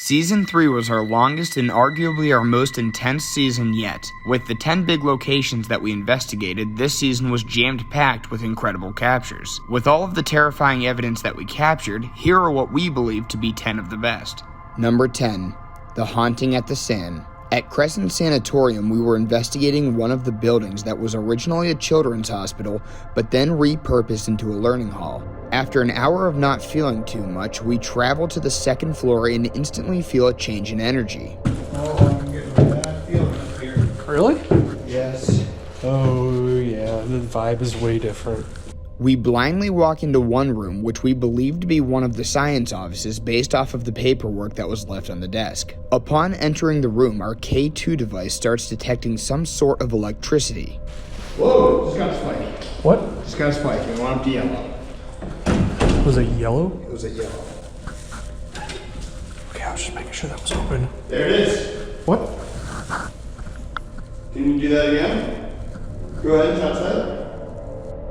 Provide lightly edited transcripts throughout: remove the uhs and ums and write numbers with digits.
Season 3 was our longest and arguably our most intense season yet. With the 10 big locations that we investigated, this season was jammed-packed with incredible captures. With all of the terrifying evidence that we captured, here are what we believe to be 10 of the best. Number 10. The Haunting at the San. At Crescent Sanatorium, we were investigating one of the buildings that was originally a children's hospital, but then repurposed into a learning hall. After an hour of not feeling too much, we traveled to the second floor and instantly feel a change in energy. Oh, I'm getting a bad feeling up here. Really? Yes. Oh, yeah, the vibe is way different. We blindly walk into one room, which we believe to be one of the science offices based off of the paperwork that was left on the desk. Upon entering the room, our K2 device starts detecting some sort of electricity. Whoa, just got a spike. What? Just got a spike. It went up to yellow. Was it yellow? It was a yellow. Okay, I was just making sure that was open. There it is. What? Can you do that again? Go ahead and touch that.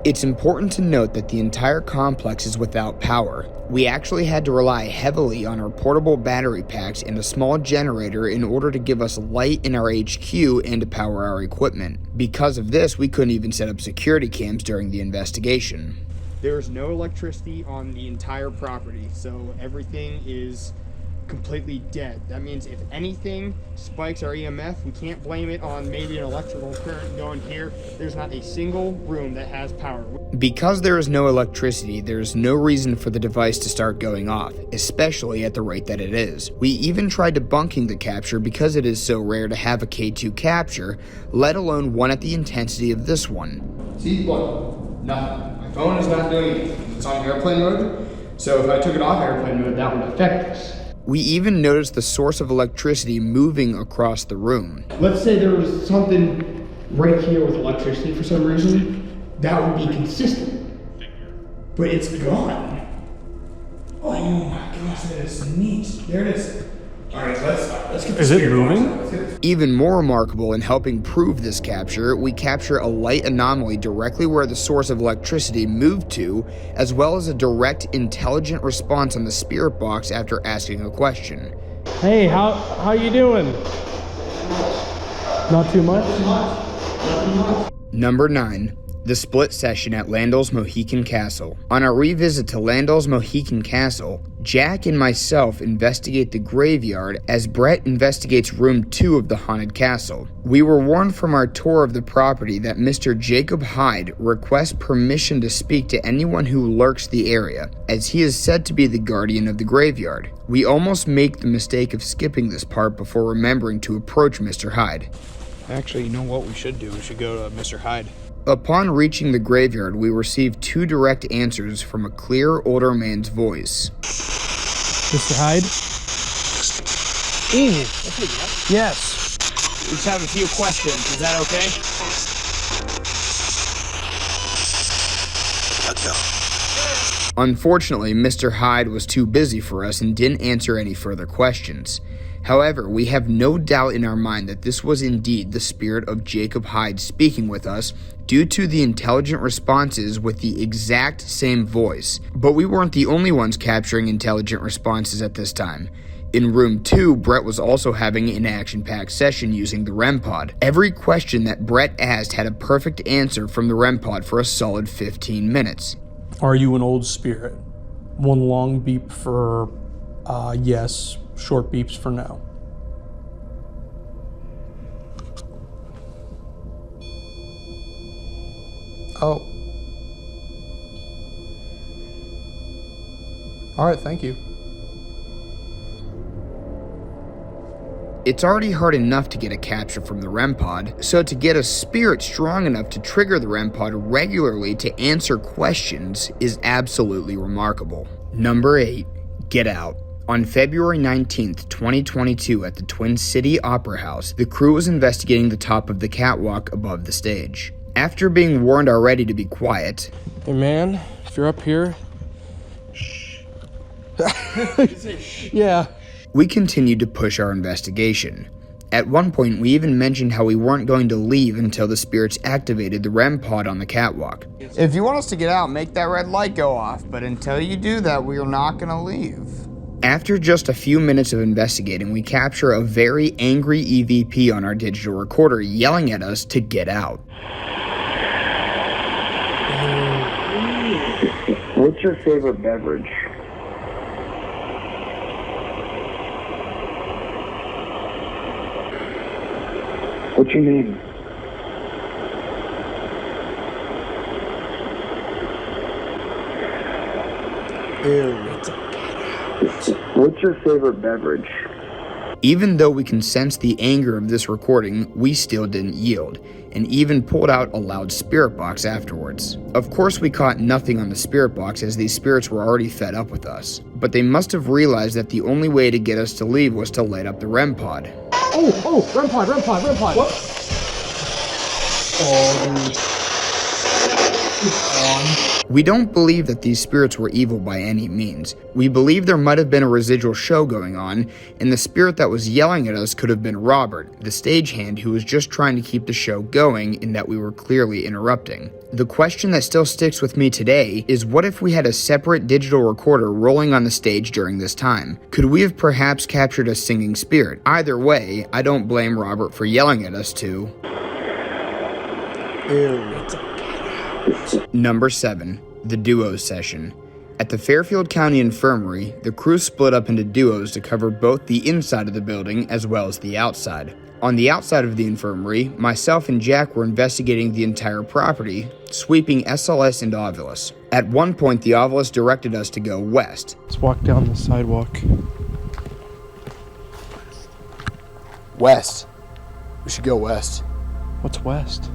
It's important to note that the entire complex is without power. We actually had to rely heavily on our portable battery packs and a small generator in order to give us light in our HQ and to power our equipment. Because of this, we couldn't even set up security cams during the investigation. There's no electricity on the entire property, so everything is completely dead. That means if anything spikes our EMF, we can't blame it on maybe an electrical current going here. There's not a single room that has power. Because there is no electricity, there is no reason for the device to start going off, especially at the rate that it is. We even tried debunking the capture because it is so rare to have a K2 capture, let alone one at the intensity of this one. See, look, nothing. My phone is not doing anything. It's on airplane mode, so if I took it off airplane mode, that would affect this. We even noticed the source of electricity moving across the room. Let's say there was something right here with electricity for some reason, that would be consistent. But it's gone. Oh my gosh, that is neat. There it is. Alright, let's get Is it moving? Even more remarkable in helping prove this capture, we capture a light anomaly directly where the source of electricity moved to, as well as a direct, intelligent response on the spirit box after asking a question. Hey, how you doing? Not too much? Number 9. The split session at Landell's Mohican Castle. On our revisit to Landell's Mohican Castle, Jack and myself investigate the graveyard as Brett investigates room 2 of the haunted castle. We were warned from our tour of the property that Mr. Jacob Hyde requests permission to speak to anyone who lurks the area, as he is said to be the guardian of the graveyard. We almost make the mistake of skipping this part before remembering to approach Mr. Hyde. Actually, you know what we should do? We should go to Mr. Hyde. Upon reaching the graveyard, we received 2 direct answers from a clear, older man's voice. Mr. Hyde? Yes. We just have a few questions. Is that okay? Unfortunately, Mr. Hyde was too busy for us and didn't answer any further questions. However, we have no doubt in our mind that this was indeed the spirit of Jacob Hyde speaking with us due to the intelligent responses with the exact same voice. But we weren't the only ones capturing intelligent responses at this time. In room 2, Brett was also having an action-packed session using the REM pod. Every question that Brett asked had a perfect answer from the REM pod for a solid 15 minutes. Are you an old spirit? One long beep for yes, short beeps for no. Oh. All right, thank you. It's already hard enough to get a capture from the REM pod, so to get a spirit strong enough to trigger the REM pod regularly to answer questions is absolutely remarkable. Number 8. Get Out. On February 19th, 2022 at the Twin City Opera House, the crew was investigating the top of the catwalk above the stage. After being warned already to be quiet, Hey man, if you're up here... Yeah. we continued to push our investigation. At one point, we even mentioned how we weren't going to leave until the spirits activated the REM pod on the catwalk. If you want us to get out, make that red light go off, but until you do that, we are not going to leave. After just a few minutes of investigating, we capture a very angry EVP on our digital recorder yelling at us to get out. What's your favorite beverage? What's your name? What's your favorite beverage? Even though we can sense the anger of this recording, we still didn't yield, and even pulled out a loud spirit box afterwards. Of course, we caught nothing on the spirit box as these spirits were already fed up with us, but they must have realized that the only way to get us to leave was to light up the REM pod. Oh, REM pod. What? Oh, dude. It's on. We don't believe that these spirits were evil by any means. We believe there might have been a residual show going on, and the spirit that was yelling at us could have been Robert, the stagehand who was just trying to keep the show going and that we were clearly interrupting. The question that still sticks with me today is, what if we had a separate digital recorder rolling on the stage during this time? Could we have perhaps captured a singing spirit? Either way, I don't blame Robert for yelling at us to... Number 7. The Duo Session. At the Fairfield County Infirmary, the crew split up into duos to cover both the inside of the building as well as the outside. On the outside of the infirmary, myself and Jack were investigating the entire property, sweeping SLS and Ovilus. At one point, the Ovilus directed us to go west. Let's walk down the sidewalk. West. We should go west. What's west?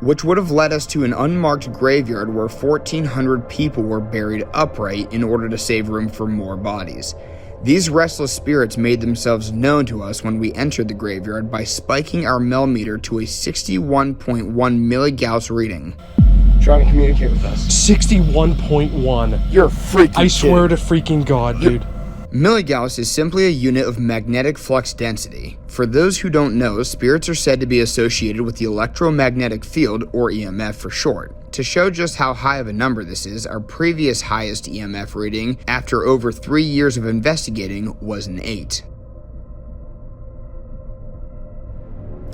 Which would have led us to an unmarked graveyard where 1,400 people were buried upright in order to save room for more bodies. These restless spirits made themselves known to us when we entered the graveyard by spiking our millimeter to a 61.1 milligauss reading. Trying to communicate with us. 61.1. You're a freaking I swear to freaking God, dude. Milligauss is simply a unit of magnetic flux density. For those who don't know, spirits are said to be associated with the electromagnetic field, or EMF for short. To show just how high of a number this is, our previous highest EMF reading, after over 3 years of investigating, was an 8.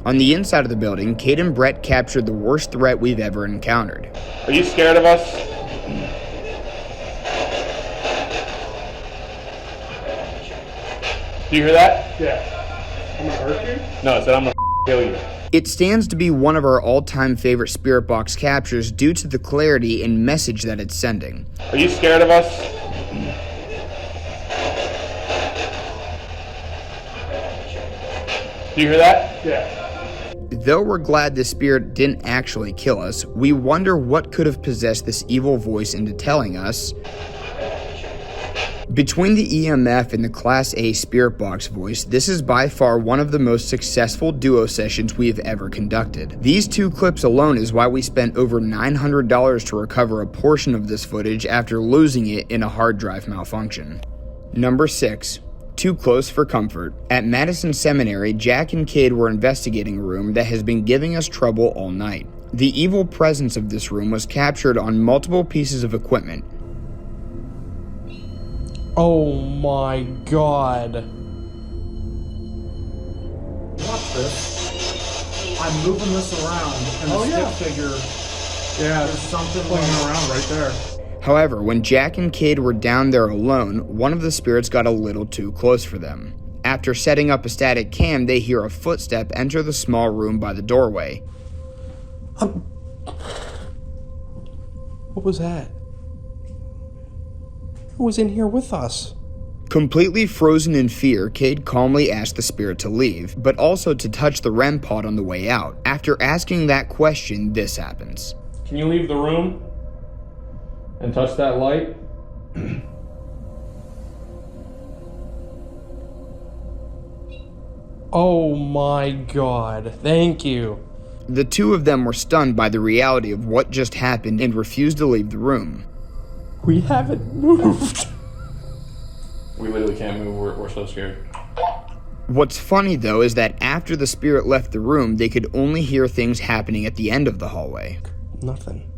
On the inside of the building, Kate and Brett captured the worst threat we've ever encountered. Are you scared of us? Do you hear that? Yeah. I'm gonna hurt you? No, it said I'm gonna kill you. It stands to be one of our all-time favorite spirit box captures due to the clarity and message that it's sending. Are you scared of us? Do you hear that? Yeah. Though we're glad the spirit didn't actually kill us, we wonder what could have possessed this evil voice into telling us. Between the EMF and the Class A Spirit Box voice, this is by far one of the most successful duo sessions we have ever conducted. These 2 clips alone is why we spent over $900 to recover a portion of this footage after losing it in a hard drive malfunction. Number 6. Too close for comfort. At Madison Seminary, Jack and Cade were investigating a room that has been giving us trouble all night. The evil presence of this room was captured on multiple pieces of equipment. Oh my God. Watch this. I'm moving this around, and the stick figure, Yeah, there's something playing like around right there. However, when Jack and Cade were down there alone, one of the spirits got a little too close for them. After setting up a static cam, they hear a footstep enter the small room by the doorway. What was that? Who was in here with us? Completely frozen in fear, Cade calmly asked the spirit to leave, but also to touch the REM pod on the way out. After asking that question, this happens. Can you leave the room and touch that light? Oh my God. Thank you. The 2 of them were stunned by the reality of what just happened and refused to leave the room. We haven't moved. We literally can't move. We're so scared. What's funny though is that after the spirit left the room, they could only hear things happening at the end of the hallway. Nothing.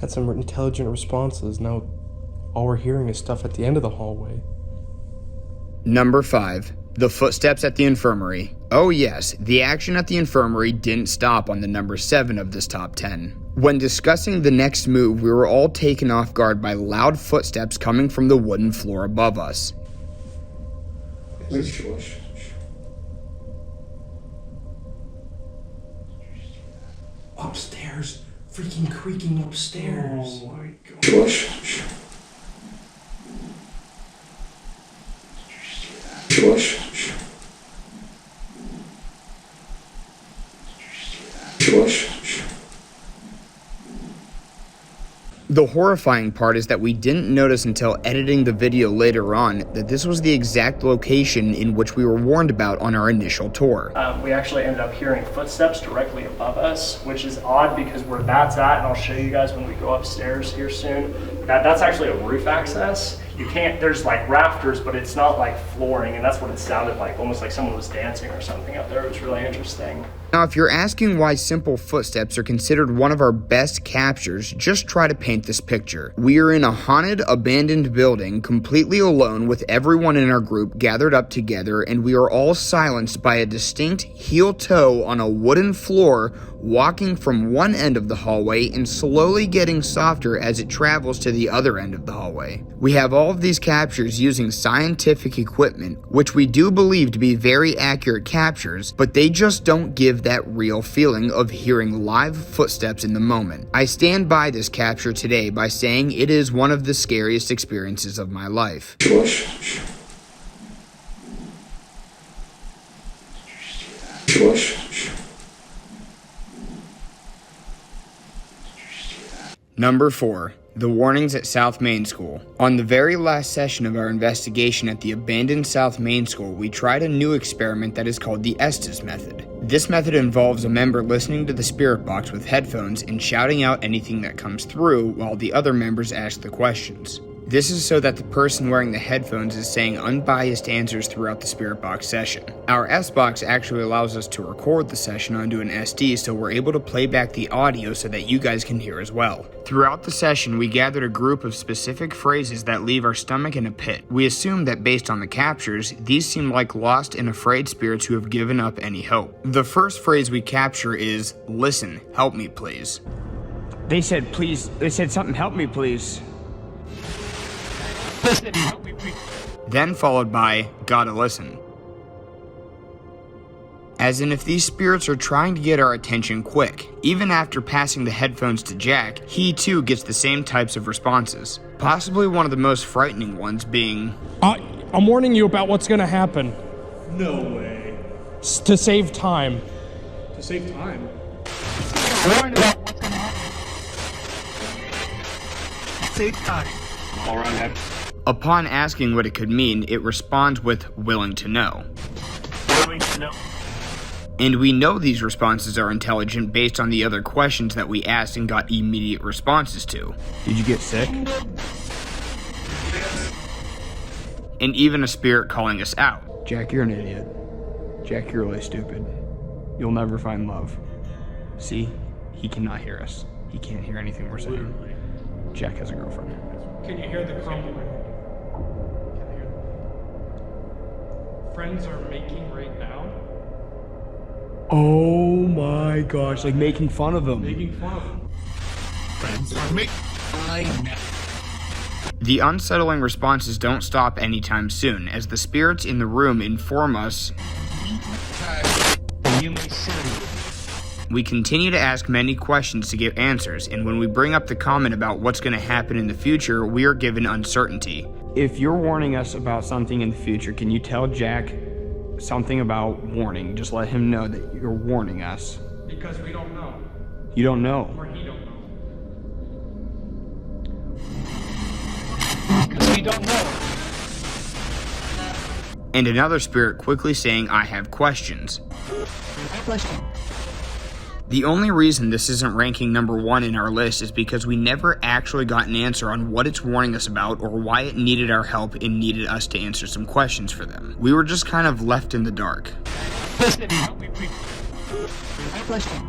Had some intelligent responses. No All we're hearing is stuff at the end of the hallway. Number 5. The footsteps at the infirmary. Oh yes, the action at the infirmary didn't stop on the number 7 of this top 10. When discussing the next move, we were all taken off guard by loud footsteps coming from the wooden floor above us. Upstairs. Freaking creaking upstairs. Oh my god. Josh. Josh. Josh. The horrifying part is that we didn't notice until editing the video later on that this was the exact location in which we were warned about on our initial tour. We actually ended up hearing footsteps directly above us, which is odd because where that's at, and I'll show you guys when we go upstairs here soon, that's actually a roof access. You can't, there's like rafters, but it's not like flooring, and that's what it sounded like, almost like someone was dancing or something up there. It was really interesting. Now, if you're asking why simple footsteps are considered one of our best captures, just try to paint this picture. We are in a haunted, abandoned building, completely alone with everyone in our group gathered up together, and we are all silenced by a distinct heel-toe on a wooden floor, walking from one end of the hallway and slowly getting softer as it travels to the other end of the hallway. We have all of these captures using scientific equipment, which we do believe to be very accurate captures, but they just don't give that real feeling of hearing live footsteps in the moment. I stand by this capture today by saying it is one of the scariest experiences of my life. Josh. Josh. Number 4. The warnings at South Main School. On the very last session of our investigation at the abandoned South Main School, we tried a new experiment that is called the Estes method. This method involves a member listening to the spirit box with headphones and shouting out anything that comes through while the other members ask the questions. This is so that the person wearing the headphones is saying unbiased answers throughout the spirit box session. Our S-Box actually allows us to record the session onto an SD, so we're able to play back the audio so that you guys can hear as well. Throughout the session, we gathered a group of specific phrases that leave our stomach in a pit. We assumed that based on the captures, these seem like lost and afraid spirits who have given up any hope. The first phrase we capture is, "Listen, help me please." They said something, help me please. Then followed by, "Gotta listen." As in if these spirits are trying to get our attention quick. Even after passing the headphones to Jack, he too gets the same types of responses. Possibly one of the most frightening ones being, I'm warning you about what's gonna happen. No way. To save time. To save time. Save time. All right. Upon asking what it could mean, it responds with "willing to know." Willing to know. And we know these responses are intelligent based on the other questions that we asked and got immediate responses to. Did you get sick? And even a spirit calling us out. Jack, you're an idiot. Jack, you're really stupid. You'll never find love. See? He cannot hear us. He can't hear anything we're saying. Jack has a girlfriend. Can you hear the crumbling? Friends are making right now. Oh my gosh, like making fun of him. Making fun of him. Friends are making The unsettling responses don't stop anytime soon, as the spirits in the room inform us You may send. we continue to ask many questions to get answers, and when we bring up the comment about what's going to happen in the future, we are given uncertainty. If you're warning us about something in the future, can you tell Jack something about warning? Just let him know that you're warning us. Because we don't know. You don't know. Or he don't know. Because we don't know. And another spirit quickly saying, "I have questions." Question. The only reason this isn't ranking number 1 in our list is because we never actually got an answer on what it's warning us about or why it needed our help and needed us to answer some questions for them. We were just kind of left in the dark. Question.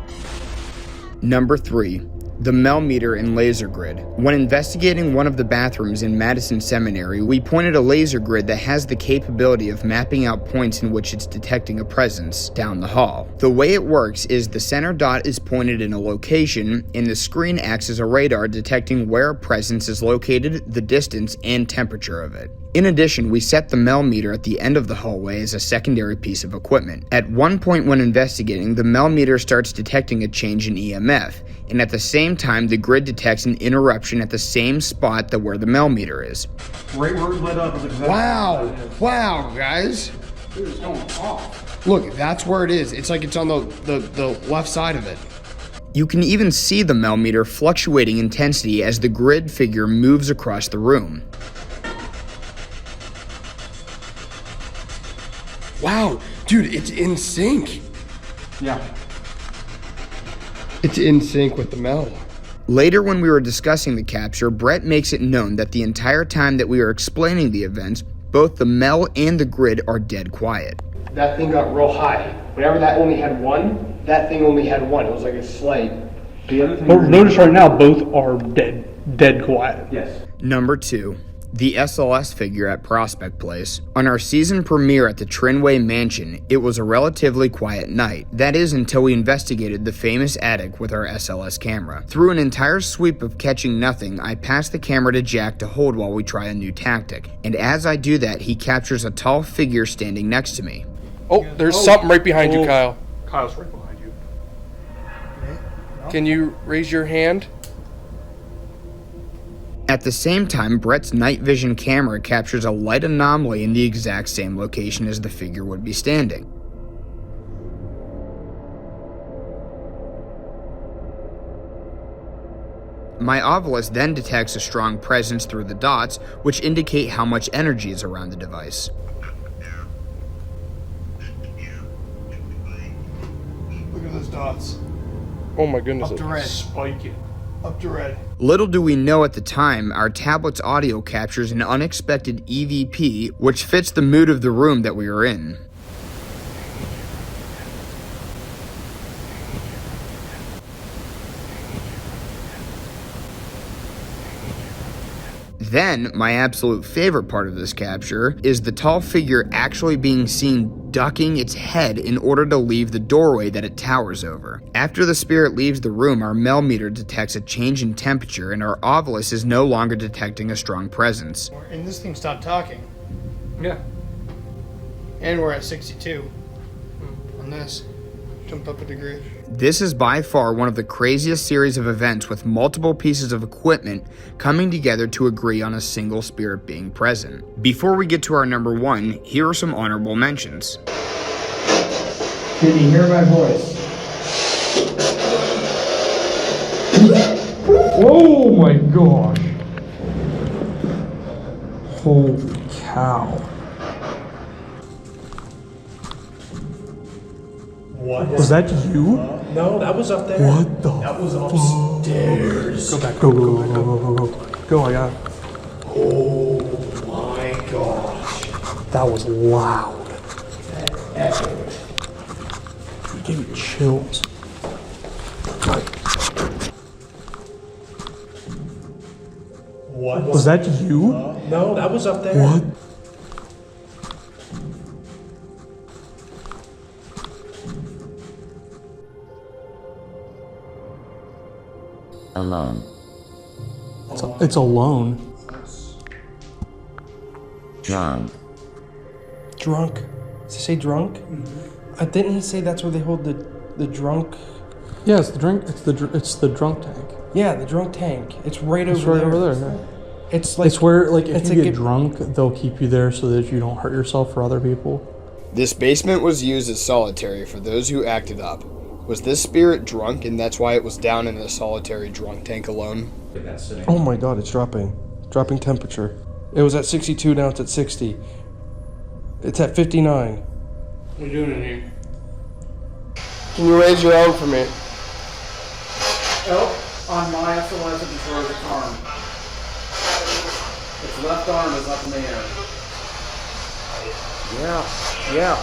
Number 3. The Mel meter and laser grid. When investigating one of the bathrooms in Madison Seminary, we pointed a laser grid that has the capability of mapping out points in which it's detecting a presence down the hall. The way it works is the center dot is pointed in a location, and the screen acts as a radar detecting where a presence is located, the distance, and temperature of it. In addition, we set the Mel meter at the end of the hallway as a secondary piece of equipment. At one point when investigating, the Mel meter starts detecting a change in EMF, and at the same time the grid detects an interruption at the same spot that where the Mel meter is. Right where it lit up is exactly Wow. what it is. Wow, guys. Dude, it's going off. Look, that's where it is. It's like it's on the left side of it. You can even see the Mel meter fluctuating intensity as the grid figure moves across the room. Wow, dude, it's in sync. Yeah. It's in sync with the Mel. Later, when we were discussing the capture, Brett makes it known that the entire time that we are explaining the events, both the Mel and the grid are dead quiet. That thing got real high. Whenever that only had one, that thing only had one. It was like a slight. The other thing. But notice right now, both are dead quiet. Yes. Number 2. The SLS figure at Prospect Place. On our season premiere at the Trinway Mansion, it was a relatively quiet night. That is until we investigated the famous attic with our SLS camera. Through an entire sweep of catching nothing, I pass the camera to Jack to hold while we try a new tactic. And as I do that, he captures a tall figure standing next to me. Oh, there's something right behind you, Kyle. Kyle's right behind you. Can you raise your hand? At the same time, Brett's night vision camera captures a light anomaly in the exact same location as the figure would be standing. My Ovilus then detects a strong presence through the dots, which indicate how much energy is around the device. Look at those dots. Oh my goodness. Up to red. Spiking. Up to red. Little do we know at the time, our tablet's audio captures an unexpected EVP, which fits the mood of the room that we are in. Then, my absolute favorite part of this capture is the tall figure actually being seen ducking its head in order to leave the doorway that it towers over. After the spirit leaves the room, our Mel meter detects a change in temperature and our Ovilus is no longer detecting a strong presence. And this thing stopped talking. Yeah. And we're at 62 on this. Jumped up a degree. This is by far one of the craziest series of events with multiple pieces of equipment coming together to agree on a single spirit being present. Before we get to our number 1, here are some honorable mentions. Can you hear my voice? Oh my gosh. Holy cow. What? Was that you? No, that was up there. What the? That was upstairs. Go back. Go. Go, I got it. Oh my gosh. That was loud. Echoed. It gave me chills. What? Was that you? No, that was up there. What? Alone. It's alone. Drunk. Drunk. Does it say drunk? Didn't he say that's where they hold the drunk? Yeah, it's the drink. It's the drunk tank. Yeah, the drunk tank. It's right It's over right there. over there. Yeah. It's like It's where, like, if it's you like get a- drunk, they'll keep you there so that you don't hurt yourself or other people. This basement was used as solitary for those who acted up. Was this spirit drunk and that's why it was down in a solitary drunk tank alone? Oh my god, it's dropping. Dropping temperature. It was at 62, now it's at 60. It's at 59. What are you doing in here? Can you raise your arm for me? Oh, on my SLS, it's throws its arm. Its left arm is up in the air. Yeah.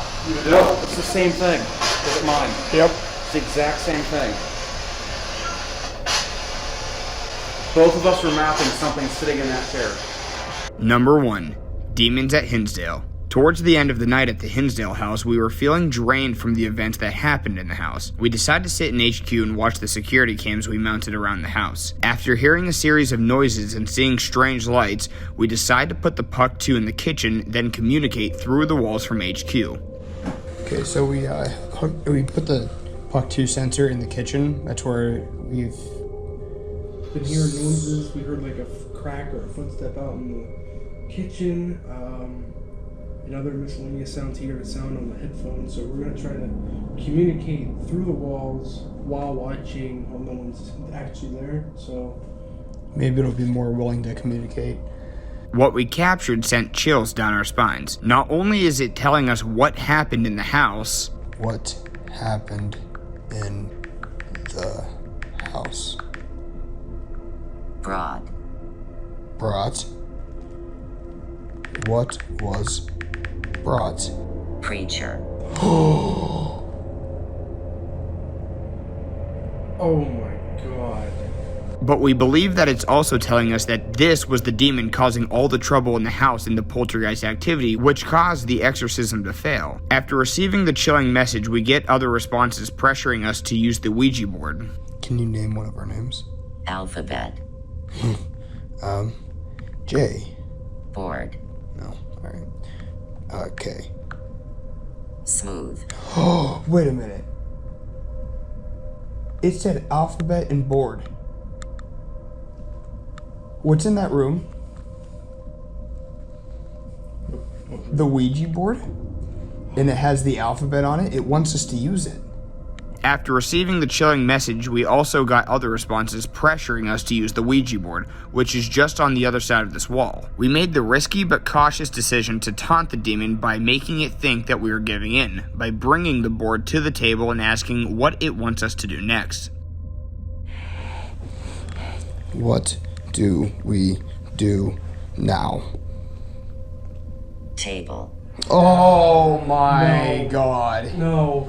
No, it's the same thing as mine. Yep. It's the exact same thing. Both of us were mapping something sitting in that chair. Number 1. Demons at Hinsdale. Towards the end of the night at the Hinsdale house, we were feeling drained from the events that happened in the house. We decided to sit in HQ and watch the security cams we mounted around the house. After hearing a series of noises and seeing strange lights, we decided to put the Puck 2 in the kitchen, then communicate through the walls from HQ. Okay, so we put the Puck 2 sensor in the kitchen. That's where we've been hearing noises. We heard like a crack or a footstep out in the kitchen. And other miscellaneous sounds here, a sound on the headphones. So we're going to try to communicate through the walls while watching while no one's actually there. So maybe it'll be more willing to communicate. What we captured sent chills down our spines. Not only is it telling us what happened in the house. What happened in the house? Broad. What was Broad's? Preacher. Oh my god. But we believe that it's also telling us that this was the demon causing all the trouble in the house and the poltergeist activity, which caused the exorcism to fail. After receiving the chilling message, we get other responses pressuring us to use the Ouija board. Can you name one of our names? Alphabet. J. Board. No, alright. K. Smooth. Oh, wait a minute. It said alphabet and board. What's in that room? The Ouija board? And it has the alphabet on it. It wants us to use it. After receiving the chilling message, we also got other responses pressuring us to use the Ouija board, which is just on the other side of this wall. We made the risky but cautious decision to taunt the demon by making it think that we were giving in, by bringing the board to the table and asking what it wants us to do next. What do we do now? Table. Oh my god. No.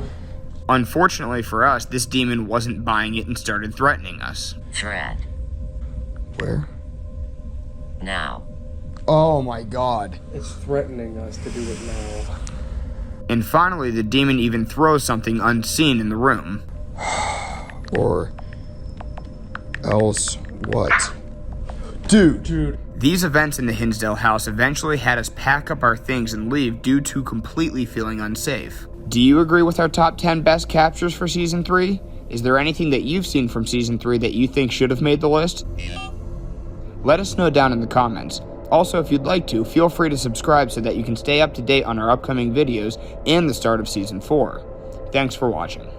Unfortunately for us, this demon wasn't buying it and started threatening us. Threat. Where? Now. Oh my god. It's threatening us to do it now. And finally, the demon even throws something unseen in the room. Or else what? Dude. These events in the Hinsdale house eventually had us pack up our things and leave due to completely feeling unsafe. Do you agree with our top 10 best captures for Season 3? Is there anything that you've seen from Season 3 that you think should have made the list? Let us know down in the comments. Also, if you'd like to, feel free to subscribe so that you can stay up to date on our upcoming videos and the start of Season 4. Thanks for watching.